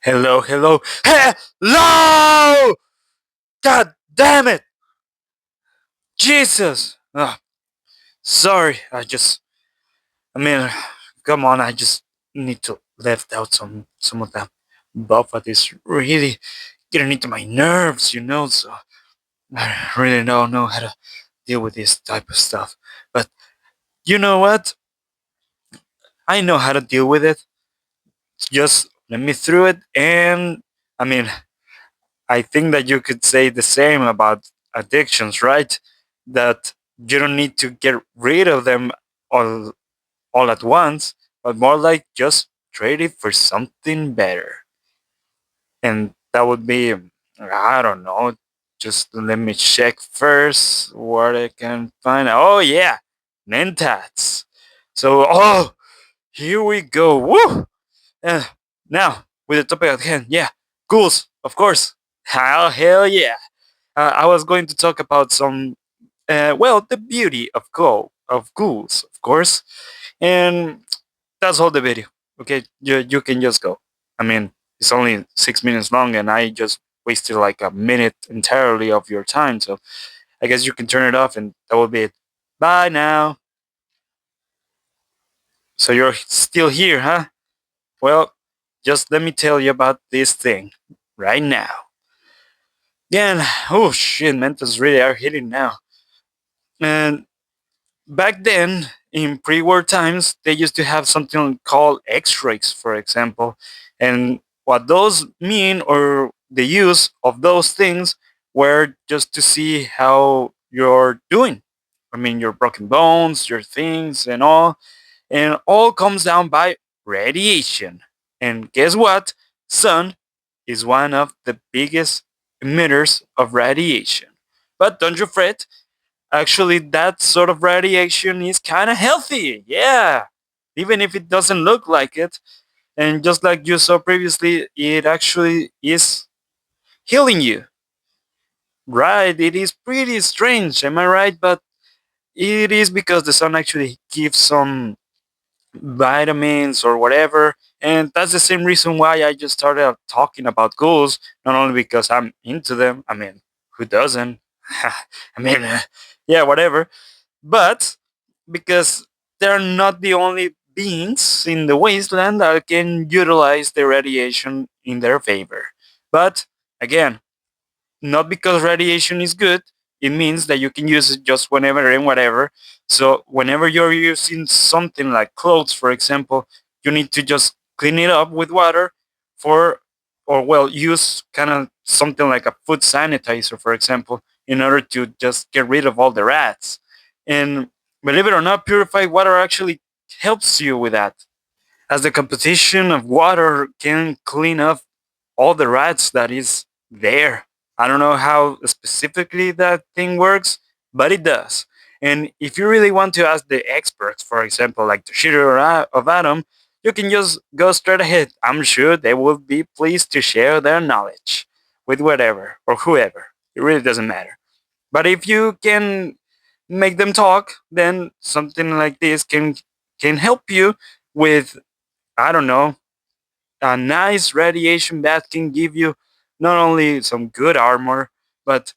Hello, hello, hello! God damn it! Jesus! Sorry, I mean, come on, I just need to lift out some of that buff that is really getting into my nerves. So I really don't know how to deal with this type of stuff. But you know what? I know how to deal with it. Just let me through it, and I mean, I think that you could say the same about addictions, right? That you don't need to get rid of them all, all at once, but more like just trade it for something better. And that would be, I don't know, just let me check first what I can find. Oh, yeah, Mentats. So, here we go. Woo! Uh, Now, with the topic at hand, yeah, ghouls, of course. Hell yeah. I was going to talk about the beauty of ghouls, of course, and that's all the video. Okay, you can just go. I mean, it's only 6 minutes long, and I just wasted like a minute entirely of your time. So I guess you can turn it off, and that will be it. Bye now. So you're still here, huh? Well, just let me tell you about this thing right now. Again, oh shit, mentals really are hitting now. And back then, in pre-war times, they used to have something called X-rays, for example, and what those mean or the use of those things were just to see how you're doing. I mean, your broken bones, your things, and all comes down by radiation. And guess what? Sun is one of the biggest emitters of radiation. But don't you fret, actually that sort of radiation is kind of healthy. Yeah, even if it doesn't look like it. And just like you saw previously, it actually is healing you. Right, it is pretty strange, am I right? But it is because the sun actually gives some vitamins or whatever, and that's the same reason why I just started talking about ghouls. Not only because I'm into them, I mean, who doesn't? I mean, yeah, whatever, but because they're not the only beings in the wasteland that can utilize the radiation in their favor. But again, not because radiation is good, it means that you can use it just whenever and whatever. So whenever you're using something like clothes, for example, you need to just clean it up with water for, or well, use kind of something like a food sanitizer, for example, in order to just get rid of all the rats. And believe it or not, purified water actually helps you with that, as the composition of water can clean up all the rats that is there. I don't know how specifically that thing works, but it does. And if you really want to ask the experts, for example, like the shooter of Adam, you can just go straight ahead. I'm sure they will be pleased to share their knowledge with whatever or whoever. It really doesn't matter. But if you can make them talk, then something like this can help you with, I don't know, a nice radiation bath can give you not only some good armor, but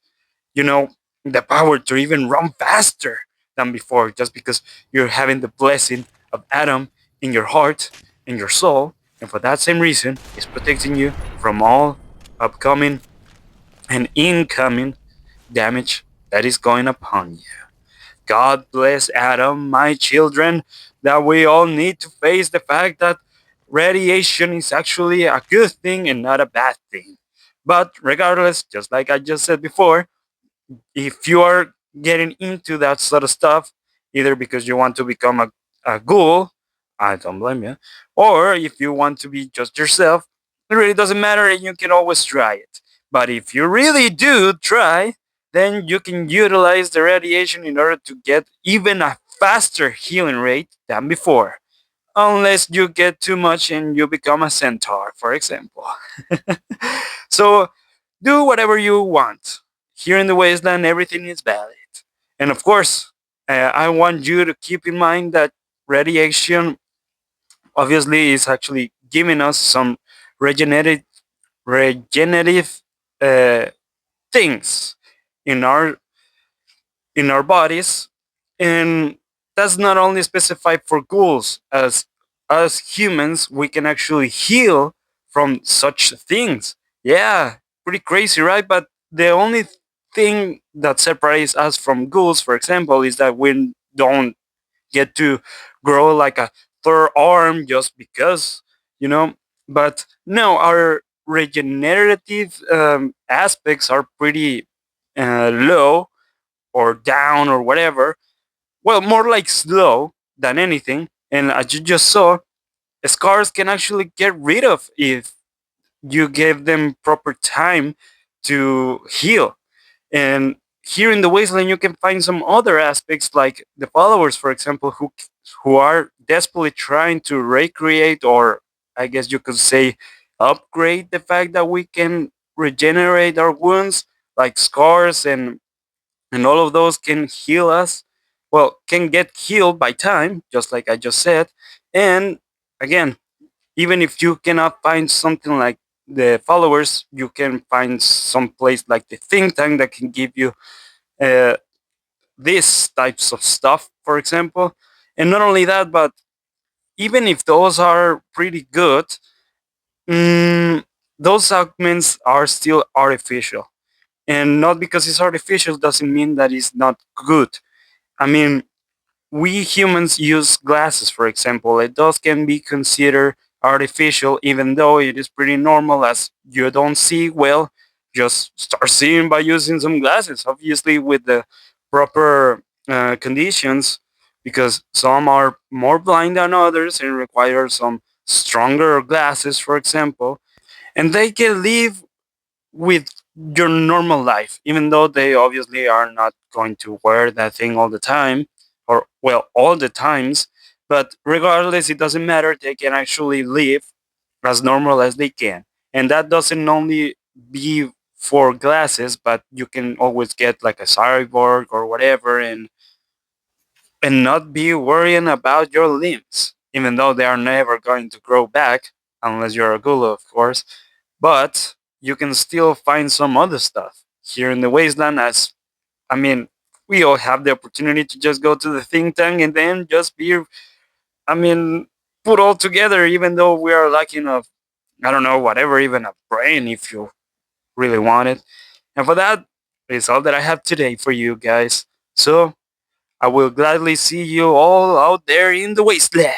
you know, the power to even run faster than before, just because you're having the blessing of Adam in your heart, in your soul, and for that same reason, it's protecting you from all upcoming and incoming damage that is going upon you. God bless Adam, my children, that we all need to face the fact that radiation is actually a good thing and not a bad thing. But regardless, just like I just said before, if you are getting into that sort of stuff, either because you want to become a ghoul, I don't blame you, or if you want to be just yourself, it really doesn't matter and you can always try it. But if you really do try, then you can utilize the radiation in order to get even a faster healing rate than before. Unless you get too much and you become a centaur, for example. So do whatever you want. Here in the wasteland, everything is valid. And of course, I want you to keep in mind that radiation obviously is actually giving us some regenerative regenerative uh, things in our bodies, and that's not only specified for ghouls. As humans, we can actually heal from such things. Yeah, pretty crazy, right? But the only thing that separates us from ghouls, for example, is that we don't get to grow like a third arm just because, you know. But no, our regenerative aspects are pretty low or down or whatever. Well, more like slow than anything. And as you just saw, scars can actually get rid of if you give them proper time to heal. And here in the wasteland, you can find some other aspects, like the followers, for example, who are desperately trying to recreate, or I guess you could say, upgrade the fact that we can regenerate our wounds, like scars and all of those can heal us. Well, can get healed by time, just like I just said. And again, even if you cannot find something like the followers, you can find some place like the think tank that can give you uh, these types of stuff, for example. And not only that, but even if those are pretty good, mm, those segments are still artificial. And not because it's artificial doesn't mean that it's not good. I mean, we humans use glasses, for example. It those can be considered artificial, even though it is pretty normal, as you don't see well. Just start seeing by using some glasses, obviously, with the proper conditions, because some are more blind than others and require some stronger glasses, for example. And they can live with your normal life, even though they obviously are not going to wear that thing all the time, or well, all the times. But regardless, it doesn't matter. They can actually live as normal as they can, and that doesn't only be for glasses, but you can always get like a cyborg or whatever, and not be worrying about your limbs, even though they are never going to grow back unless you're a ghoul, of course. But you can still find some other stuff here in the wasteland. As I mean, we all have the opportunity to just go to the think tank and then just be, I mean, put all together, even though we are lacking of, I don't know, whatever, even a brain if you really want it. And for that is all that I have today for you guys. So I will gladly see you all out there in the wasteland.